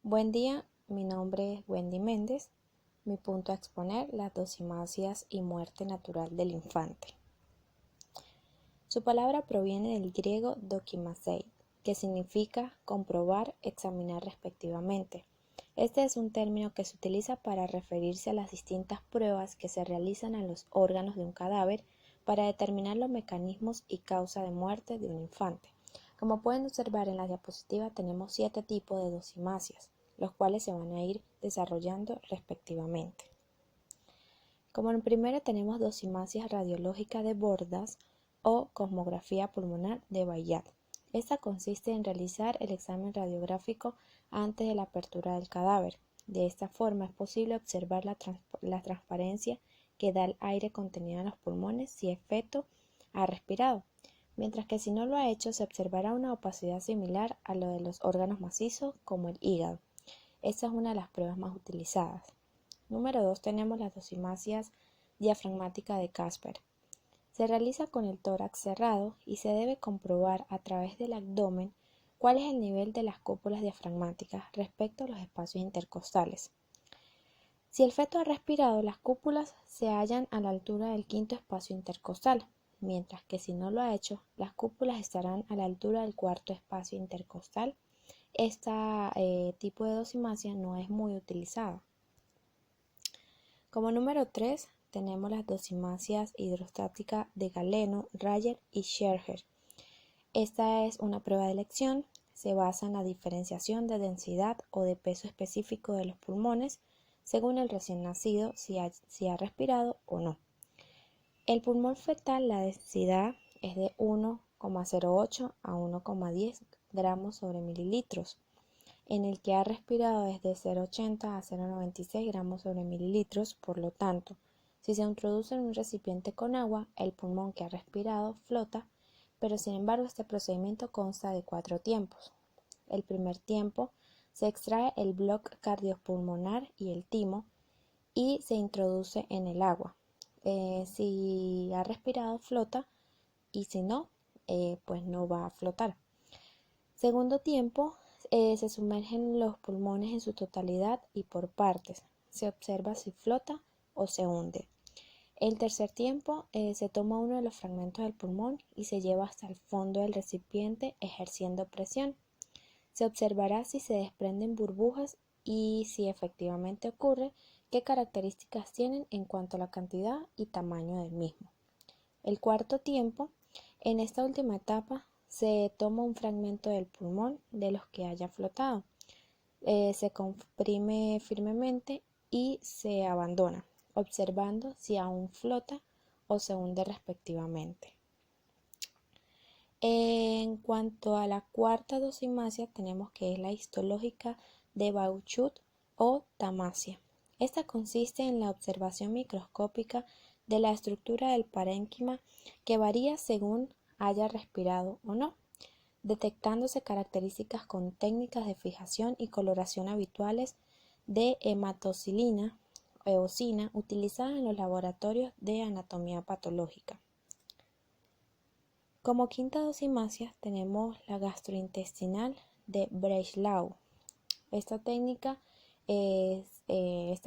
Buen día, mi nombre es Wendy Méndez. Mi punto a exponer: las dosimacias y muerte natural del infante. Su palabra proviene del griego dokimasei, que significa comprobar, examinar respectivamente. Este es un término que se utiliza para referirse a las distintas pruebas que se realizan a los órganos de un cadáver para determinar los mecanismos y causa de muerte de un infante. Como pueden observar en la diapositiva, tenemos 7 tipos de dosimacias, los cuales se van a ir desarrollando respectivamente. Como en primero tenemos dosimacia radiológica de Bordas o cosmografía pulmonar de Bayat. Esta consiste en realizar el examen radiográfico antes de la apertura del cadáver. De esta forma es posible observar la transparencia que da el aire contenido en los pulmones si el feto ha respirado, mientras que si no lo ha hecho se observará una opacidad similar a lo de los órganos macizos como el hígado. Esta es una de las pruebas más utilizadas. Número 2 tenemos las dosimacias diafragmáticas de Casper. Se realiza con el tórax cerrado y se debe comprobar a través del abdomen cuál es el nivel de las cúpulas diafragmáticas respecto a los espacios intercostales. Si el feto ha respirado, las cúpulas se hallan a la altura del quinto espacio intercostal, mientras que si no lo ha hecho, las cúpulas estarán a la altura del cuarto espacio intercostal. Este tipo de dosimacia no es muy utilizada. Como número 3 tenemos las dosimacias hidrostáticas de Galeno, Rayer y Scherrer. Esta es una prueba de elección, se basa en la diferenciación de densidad o de peso específico de los pulmones según el recién nacido, si ha respirado o no. El pulmón fetal, la densidad es de 1,08 a 1,10 gramos sobre mililitros. En el que ha respirado es de 0,80 a 0,96 gramos sobre mililitros. Por lo tanto, si se introduce en un recipiente con agua, el pulmón que ha respirado flota, pero sin embargo este procedimiento consta de 4 tiempos. El primer tiempo se extrae el bloque cardiopulmonar y el timo y se introduce en el agua. Si ha respirado flota y si no, pues no va a flotar. Segundo tiempo, se sumergen los pulmones en su totalidad y por partes. Se observa si flota o se hunde. El tercer tiempo, se toma uno de los fragmentos del pulmón y se lleva hasta el fondo del recipiente ejerciendo presión. Se observará si se desprenden burbujas y, si efectivamente ocurre, qué características tienen en cuanto a la cantidad y tamaño del mismo. El cuarto tiempo, en esta última etapa, se toma un fragmento del pulmón de los que haya flotado, se comprime firmemente y se abandona, observando si aún flota o se hunde respectivamente. En cuanto a la cuarta dosimacia, tenemos que es la histológica de Bauchut o tamasia. Esta consiste en la observación microscópica de la estructura del parénquima que varía según haya respirado o no, detectándose características con técnicas de fijación y coloración habituales de hematocilina o eosina utilizadas en los laboratorios de anatomía patológica. Como quinta dosimacia tenemos la gastrointestinal de Breslau. Esta técnica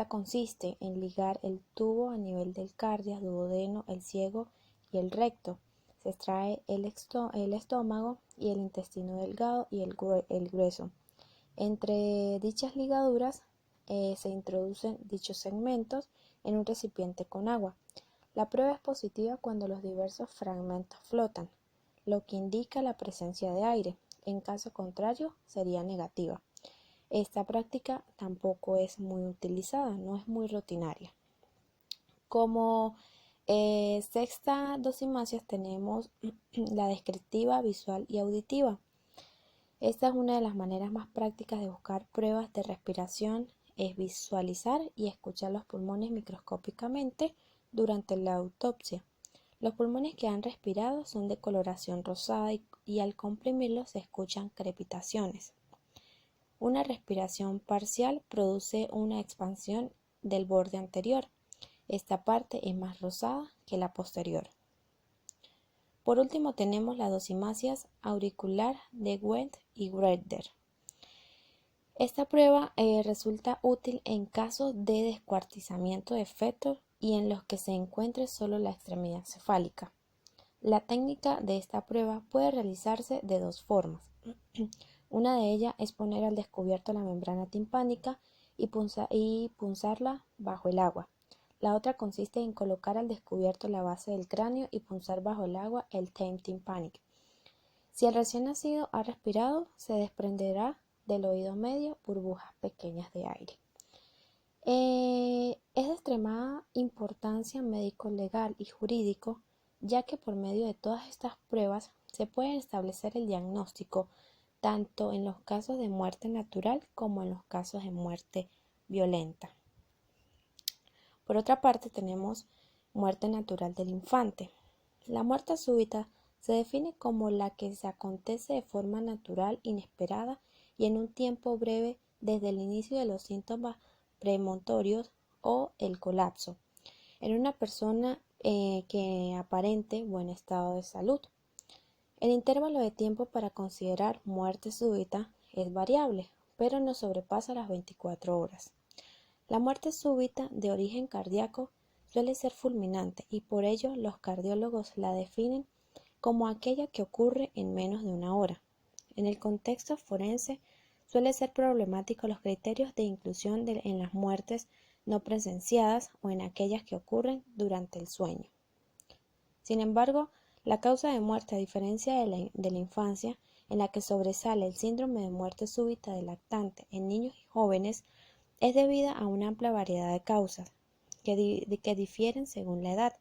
consiste en ligar el tubo a nivel del cardias, duodeno, el ciego y el recto. Se extrae el estómago y el intestino delgado y el grueso. Entre dichas ligaduras se introducen dichos segmentos en un recipiente con agua. La prueba es positiva cuando los diversos fragmentos flotan, lo que indica la presencia de aire. En caso contrario, sería negativa. Esta práctica tampoco es muy utilizada, no es muy rutinaria. Como sexta dosimacia tenemos la descriptiva, visual y auditiva. Esta es una de las maneras más prácticas de buscar pruebas de respiración, es visualizar y escuchar los pulmones microscópicamente durante la autopsia. Los pulmones que han respirado son de coloración rosada y al comprimirlos se escuchan crepitaciones. Una respiración parcial produce una expansión del borde anterior. Esta parte es más rosada que la posterior. Por último tenemos las dosimacias auricular de Wendt y Grader. Esta prueba resulta útil en caso de descuartizamiento de fetos y en los que se encuentre solo la extremidad cefálica. La técnica de esta prueba puede realizarse de dos formas. Una de ellas es poner al descubierto la membrana timpánica y punzarla bajo el agua. La otra consiste en colocar al descubierto la base del cráneo y punzar bajo el agua el tape tympanic. Si el recién nacido ha respirado, se desprenderá del oído medio burbujas pequeñas de aire. Es de extremada importancia médico-legal y jurídico, ya que por medio de todas estas pruebas se puede establecer el diagnóstico tanto en los casos de muerte natural como en los casos de muerte violenta. Por otra parte, tenemos muerte natural del infante. La muerte súbita se define como la que se acontece de forma natural, inesperada y en un tiempo breve desde el inicio de los síntomas premonitorios o el colapso, en una persona que aparente buen estado de salud. El intervalo de tiempo para considerar muerte súbita es variable, pero no sobrepasa las 24 horas. La muerte súbita de origen cardíaco suele ser fulminante y por ello los cardiólogos la definen como aquella que ocurre en menos de una hora. En el contexto forense suele ser problemático los criterios de inclusión en las muertes no presenciadas o en aquellas que ocurren durante el sueño. Sin embargo, la causa de muerte, a diferencia de la infancia, en la que sobresale el síndrome de muerte súbita del lactante en niños y jóvenes, es debida a una amplia variedad de causas que difieren según la edad,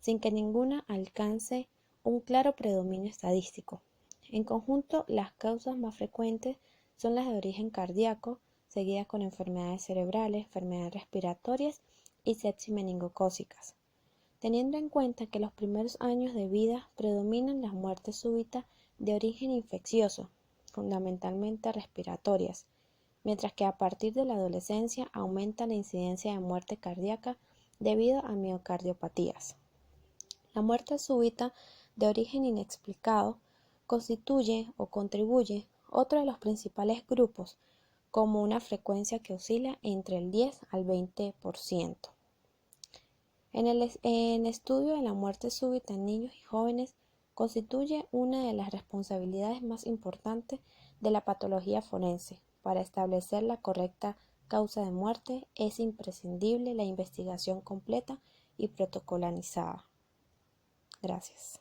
sin que ninguna alcance un claro predominio estadístico. En conjunto, las causas más frecuentes son las de origen cardíaco, seguidas con enfermedades cerebrales, enfermedades respiratorias y sepsis meningocócicas. Teniendo en cuenta que los primeros años de vida predominan las muertes súbitas de origen infeccioso, fundamentalmente respiratorias, mientras que a partir de la adolescencia aumenta la incidencia de muerte cardíaca debido a miocardiopatías. La muerte súbita de origen inexplicado constituye o contribuye otro de los principales grupos, como una frecuencia que oscila entre el 10 al 20%. En el estudio de la muerte súbita en niños y jóvenes constituye una de las responsabilidades más importantes de la patología forense. Para establecer la correcta causa de muerte es imprescindible la investigación completa y protocolarizada. Gracias.